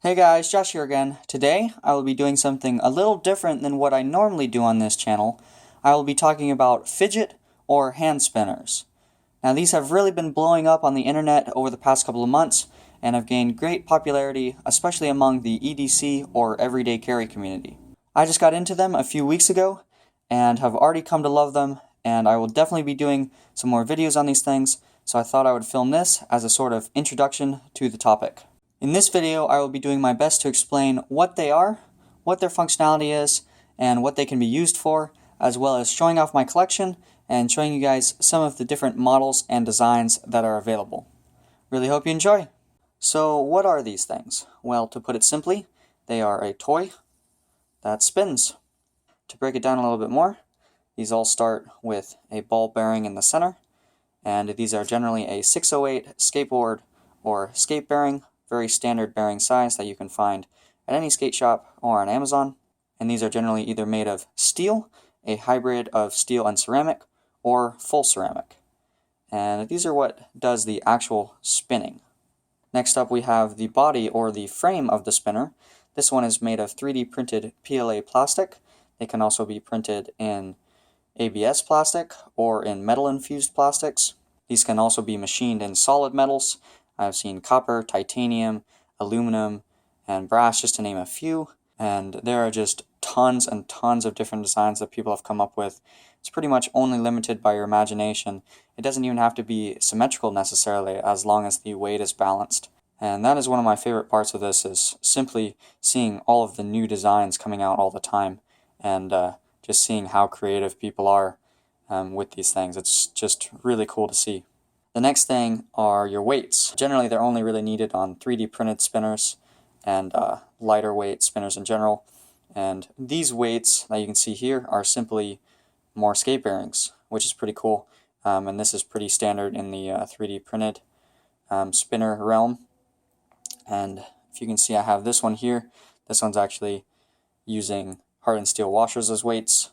Hey guys, Josh here again. Today, I will be doing something a little different than what I normally do on this channel. I will be talking about fidget or hand spinners. Now these have really been blowing up on the internet over the past couple of months and have gained great popularity, especially among the EDC or everyday carry community. I just got into them a few weeks ago and have already come to love them, and I will definitely be doing some more videos on these things, so I thought I would film this as a sort of introduction to the topic. In this video, I will be doing my best to explain what they are, what their functionality is, and what they can be used for, as well as showing off my collection and showing you guys some of the different models and designs that are available. Really hope you enjoy! So what are these things? Well, to put it simply, they are a toy that spins. To break it down a little bit more, these all start with a ball bearing in the center, and these are generally a 608 skateboard or skate bearing, very standard bearing size that you can find at any skate shop or on Amazon. And these are generally either made of steel, a hybrid of steel and ceramic, or full ceramic. And these are what does the actual spinning. Next up we have the body or the frame of the spinner. This one is made of 3D printed PLA plastic. They can also be printed in ABS plastic or in metal infused plastics. These can also be machined in solid metals. I've seen copper, titanium, aluminum, and brass, just to name a few. And there are just tons and tons of different designs that people have come up with. It's pretty much only limited by your imagination. It doesn't even have to be symmetrical necessarily, as long as the weight is balanced. And that is one of my favorite parts of this, is simply seeing all of the new designs coming out all the time, and just seeing how creative people are with these things. It's just really cool to see. The next thing are your weights. Generally, they're only really needed on 3D printed spinners and lighter weight spinners in general. And these weights that you can see here are simply more skate bearings, which is pretty cool. And this is pretty standard in the 3D printed spinner realm. And if you can see, I have this one here. This one's actually using hardened steel washers as weights.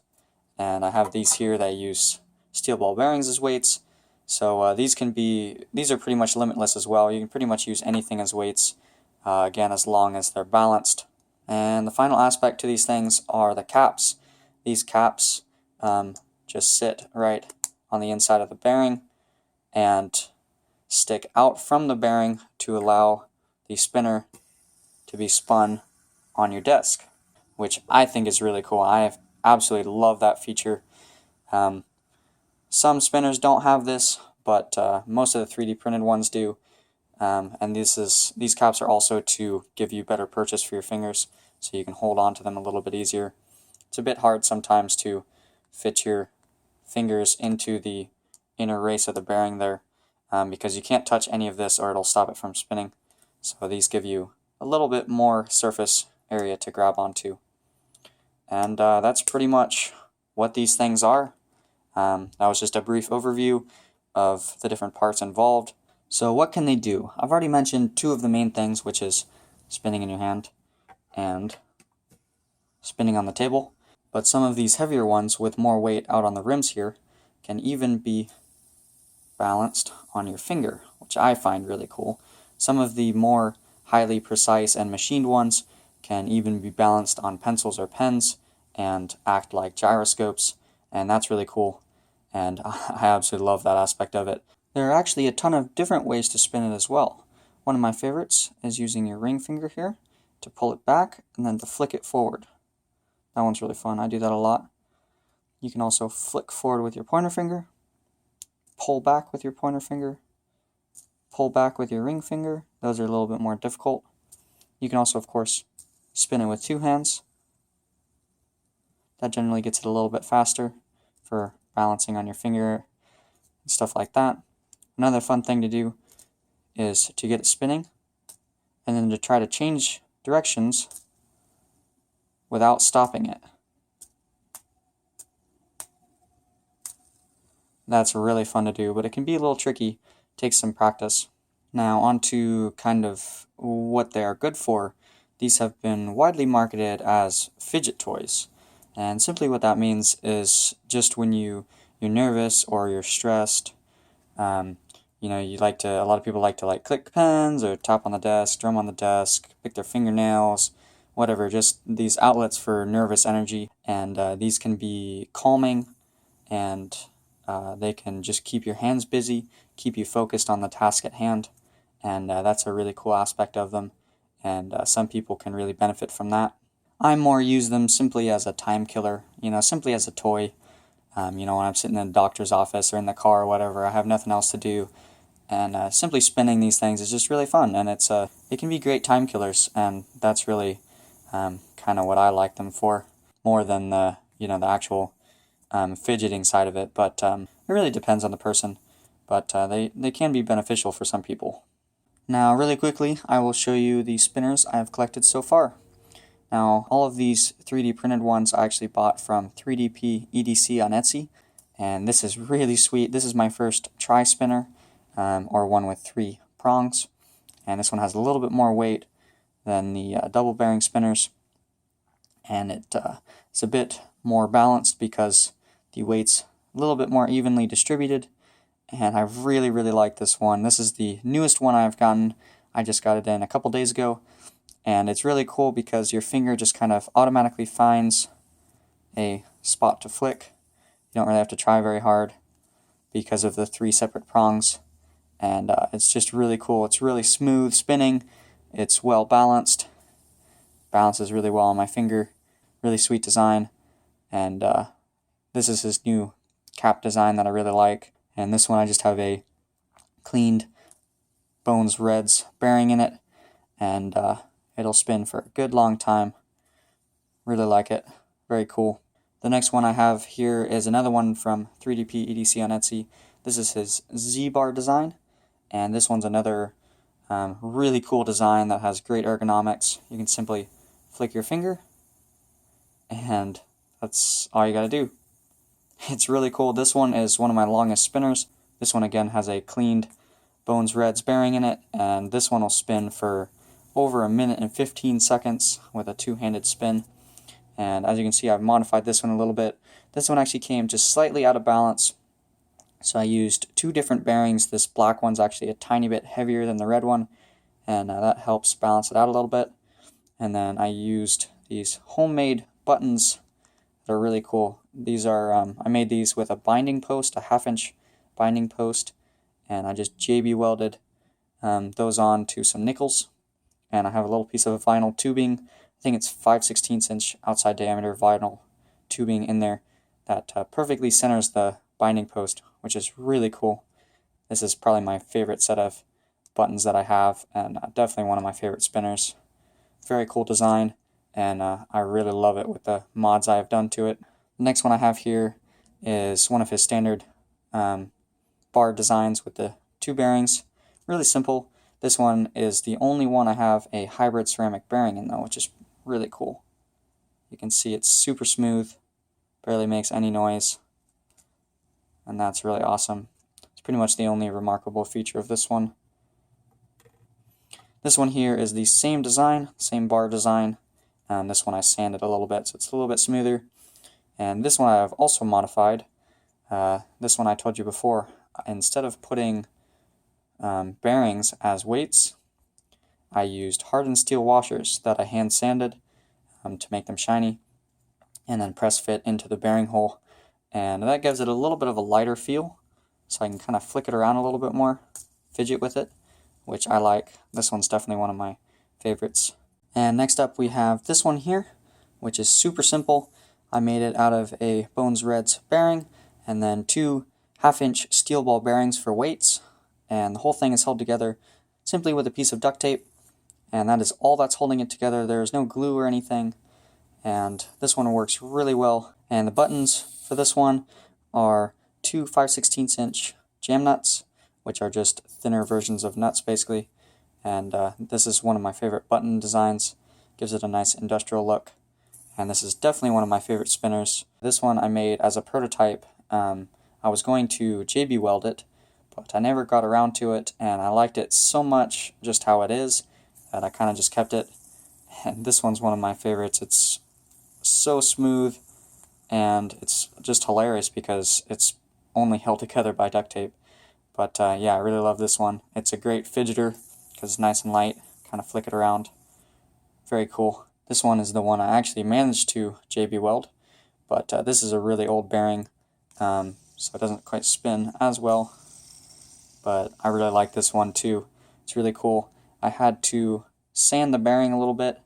And I have these here that use steel ball bearings as weights. So these are pretty much limitless as well. You can pretty much use anything as weights, again, as long as they're balanced. And the final aspect to these things are the caps. These caps just sit right on the inside of the bearing and stick out from the bearing to allow the spinner to be spun on your desk, which I think is really cool. I absolutely love that feature. Some spinners don't have this, but most of the 3D printed ones do. And these caps are also to give you better purchase for your fingers, so you can hold on to them a little bit easier. It's a bit hard sometimes to fit your fingers into the inner race of the bearing there, because you can't touch any of this or it'll stop it from spinning. So these give you a little bit more surface area to grab onto. And that's pretty much what these things are. That was just a brief overview of the different parts involved. So what can they do? I've already mentioned two of the main things, which is spinning in your hand and spinning on the table. But some of these heavier ones with more weight out on the rims here can even be balanced on your finger, which I find really cool. Some of the more highly precise and machined ones can even be balanced on pencils or pens and act like gyroscopes, and that's really cool. And I absolutely love that aspect of it. There are actually a ton of different ways to spin it as well. One of my favorites is using your ring finger here to pull it back and then to flick it forward. That one's really fun. I do that a lot. You can also flick forward with your pointer finger, pull back with your pointer finger, pull back with your ring finger. Those are a little bit more difficult. You can also, of course, spin it with two hands. That generally gets it a little bit faster for balancing on your finger and stuff like that. Another fun thing to do is to get it spinning and then to try to change directions without stopping it. That's really fun to do, but it can be a little tricky. Takes some practice. Now on to kind of what they are good for. These have been widely marketed as fidget toys. And simply what that means is just when you're nervous or you're stressed, you know, a lot of people like to like click pens or tap on the desk, drum on the desk, pick their fingernails, whatever, just these outlets for nervous energy. And these can be calming, and they can just keep your hands busy, keep you focused on the task at hand. And that's a really cool aspect of them. And some people can really benefit from that. I more use them simply as a time killer, you know, simply as a toy. You know, when I'm sitting in a doctor's office or in the car or whatever, I have nothing else to do. And simply spinning these things is just really fun, and it can be great time killers, and that's really kind of what I like them for, more than the actual fidgeting side of it. But it really depends on the person, but they can be beneficial for some people. Now, really quickly, I will show you the spinners I have collected so far. Now, all of these 3D printed ones I actually bought from 3DP EDC on Etsy, and this is really sweet. This is my first tri-spinner, or one with 3 prongs, and this one has a little bit more weight than the double bearing spinners, and it's a bit more balanced because the weight's a little bit more evenly distributed, and I really like this one. This is the newest one I've gotten. I just got it in a couple days ago, and it's really cool because your finger just kind of automatically finds a spot to flick. You don't really have to try very hard because of the 3 separate prongs. And it's just really cool. It's really smooth spinning. It's well balanced. Balances really well on my finger. Really sweet design. And this is his new cap design that I really like. And this one I just have a cleaned Bones Reds bearing in it. And it'll spin for a good long time. Really like it. Very cool. The next one I have here is another one from 3DP EDC on Etsy. This is his Z-bar design. And this one's another really cool design that has great ergonomics. You can simply flick your finger, and that's all you gotta do. It's really cool. This one is one of my longest spinners. This one again has a cleaned Bones Reds bearing in it, and this one will spin for over 1 minute and 15 seconds with a 2-handed spin. And as you can see, I've modified this one a little bit. This one actually came just slightly out of balance. So I used 2 different bearings. This black one's actually a tiny bit heavier than the red one, and that helps balance it out a little bit. And then I used these homemade buttons that are really cool. These are, I made these with a binding post, a 1/2-inch binding post, and I just JB welded those on to some nickels. And I have a little piece of vinyl tubing. I think it's 5/16 inch outside diameter vinyl tubing in there that perfectly centers the binding post, which is really cool. This is probably my favorite set of buttons that I have, and definitely one of my favorite spinners. Very cool design, and I really love it with the mods I have done to it. The next one I have here is one of his standard bar designs with the 2 bearings. Really simple. This one is the only one I have a hybrid ceramic bearing in though, which is really cool. You can see it's super smooth, barely makes any noise. And that's really awesome. It's pretty much the only remarkable feature of this one. This one here is the same design, same bar design. And this one I sanded a little bit, so it's a little bit smoother. And this one I have also modified. This one I told you before, instead of putting bearings as weights, I used hardened steel washers that I hand sanded to make them shiny, and then press fit into the bearing hole. And that gives it a little bit of a lighter feel, so I can kind of flick it around a little bit more, fidget with it, which I like. This one's definitely one of my favorites. And next up we have this one here, which is super simple. I made it out of a Bones Reds bearing, and then 2 1/2-inch steel ball bearings for weights, and the whole thing is held together simply with a piece of duct tape, and that is all that's holding it together. There is no glue or anything, and this one works really well. And the buttons for this one are 2 5/16 inch jam nuts, which are just thinner versions of nuts basically. And this is one of my favorite button designs. Gives it a nice industrial look. And this is definitely one of my favorite spinners. This one I made as a prototype. I was going to JB weld it, but I never got around to it, and I liked it so much just how it is that I kind of just kept it. And this one's one of my favorites. It's so smooth, and it's just hilarious because it's only held together by duct tape. But yeah, I really love this one. It's a great fidgeter because it's nice and light, kind of flick it around. Very cool. This one is the one I actually managed to JB weld, but this is a really old bearing, so it doesn't quite spin as well. But I really like this one too. It's really cool. I had to sand the bearing a little bit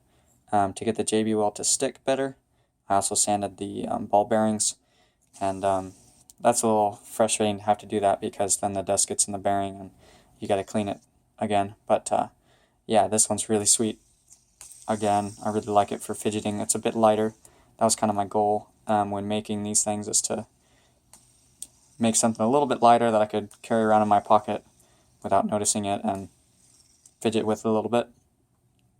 to get the JB weld to stick better. I also sanded the ball bearings, and that's a little frustrating to have to do that because then the dust gets in the bearing and you got to clean it again. But yeah, this one's really sweet. Again, I really like it for fidgeting. It's a bit lighter. That was kind of my goal when making these things, is to make something a little bit lighter that I could carry around in my pocket without noticing it and fidget with a little bit.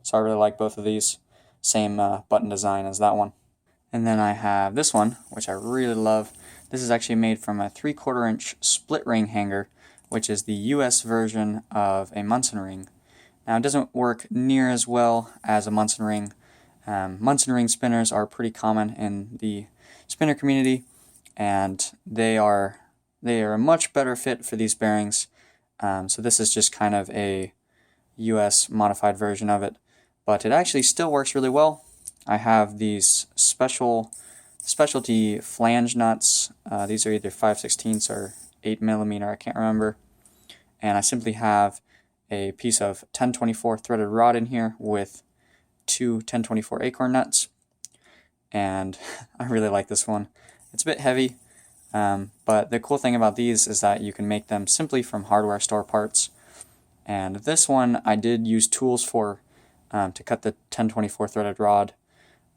So I really like both of these. Same button design as that one. And then I have this one, which I really love. This is actually made from a 3/4 inch split ring hanger, which is the US version of a Munson ring. Now it doesn't work near as well as a Munson ring. Munson ring spinners are pretty common in the spinner community, and they are a much better fit for these bearings. So this is just kind of a US modified version of it, but it actually still works really well. I have these specialty flange nuts. These are either 5/16 or 8mm, I can't remember. And I simply have a piece of 1024 threaded rod in here with 2 1024 acorn nuts. And I really like this one. It's a bit heavy, but the cool thing about these is that you can make them simply from hardware store parts. And this one I did use tools for to cut the 1024 threaded rod.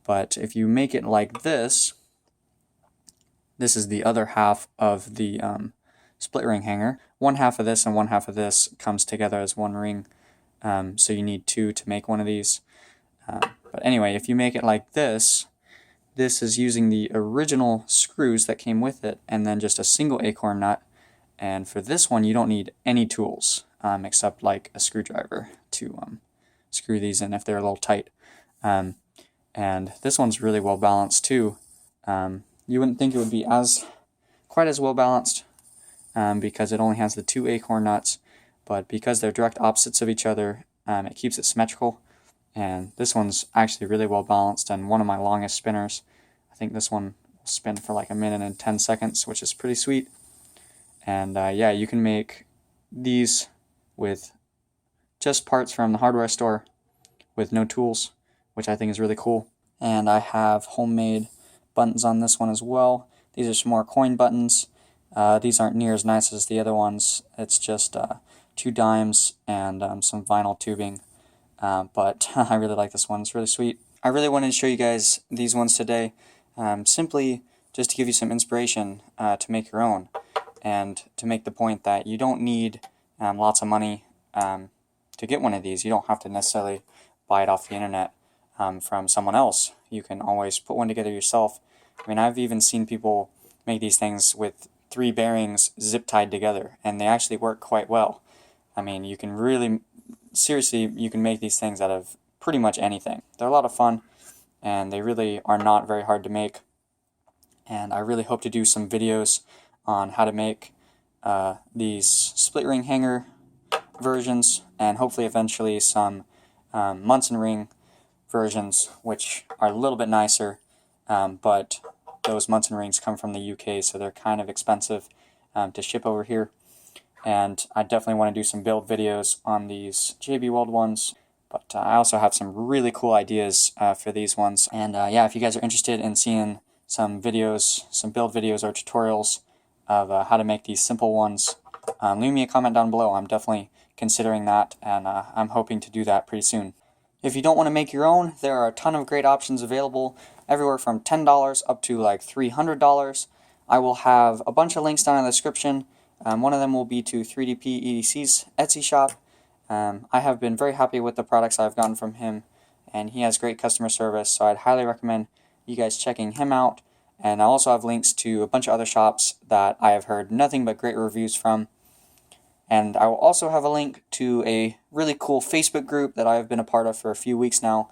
But if you make it like this is the other half of the split ring hanger. One half of this and one half of this comes together as one ring, so you need two to make one of these. But anyway, if you make it like this is using the original screws that came with it and then just a single acorn nut. And for this one, you don't need any tools except like a screwdriver to screw these in if they're a little tight. And this one's really well balanced too. You wouldn't think it would be quite as well balanced because it only has the 2 acorn nuts, but because they're direct opposites of each other, it keeps it symmetrical. And this one's actually really well balanced and one of my longest spinners. I think this one will spin for like 1 minute and 10 seconds, which is pretty sweet. And yeah, you can make these with just parts from the hardware store with no tools, which I think is really cool. And I have homemade buttons on this one as well. These are some more coin buttons. These aren't near as nice as the other ones. It's just 2 dimes and some vinyl tubing. But I really like this one. It's really sweet. I really wanted to show you guys these ones today, simply just to give you some inspiration to make your own, and to make the point that you don't need lots of money to get one of these. You don't have to necessarily buy it off the internet from someone else. You can always put one together yourself. I mean, I've even seen people make these things with 3 bearings zip tied together, and they actually work quite well. I mean, you can really, seriously, you can make these things out of pretty much anything. They're a lot of fun, and they really are not very hard to make. And I really hope to do some videos on how to make these split ring hanger versions, and hopefully eventually some Munson ring versions, which are a little bit nicer, but those Munson rings come from the UK, so they're kind of expensive to ship over here. And I definitely want to do some build videos on these JB Weld ones, but I also have some really cool ideas for these ones. And yeah, if you guys are interested in seeing some videos, some build videos or tutorials of how to make these simple ones, leave me a comment down below. I'm definitely considering that, and I'm hoping to do that pretty soon. If you don't want to make your own, there are a ton of great options available, everywhere from $10 up to like $300. I will have a bunch of links down in the description. One of them will be to 3DP EDC's Etsy shop. I have been very happy with the products I've gotten from him, and he has great customer service, so I'd highly recommend you guys checking him out. And I also have links to a bunch of other shops that I have heard nothing but great reviews from. And I will also have a link to a really cool Facebook group that I have been a part of for a few weeks now,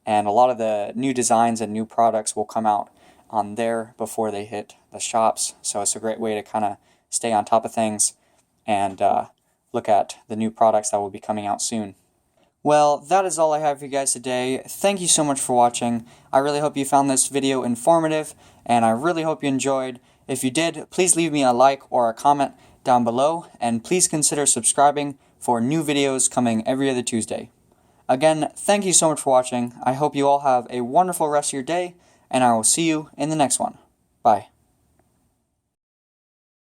and a lot of the new designs and new products will come out on there before they hit the shops, so it's a great way to kind of stay on top of things. and look at the new products that will be coming out soon. Well, that is all I have for you guys today. Thank you so much for watching. I really hope you found this video informative, and I really hope you enjoyed. If you did, please leave me a like or a comment down below, and please consider subscribing for new videos coming every other Tuesday. Again, thank you so much for watching. I hope you all have a wonderful rest of your day, and I will see you in the next one. Bye.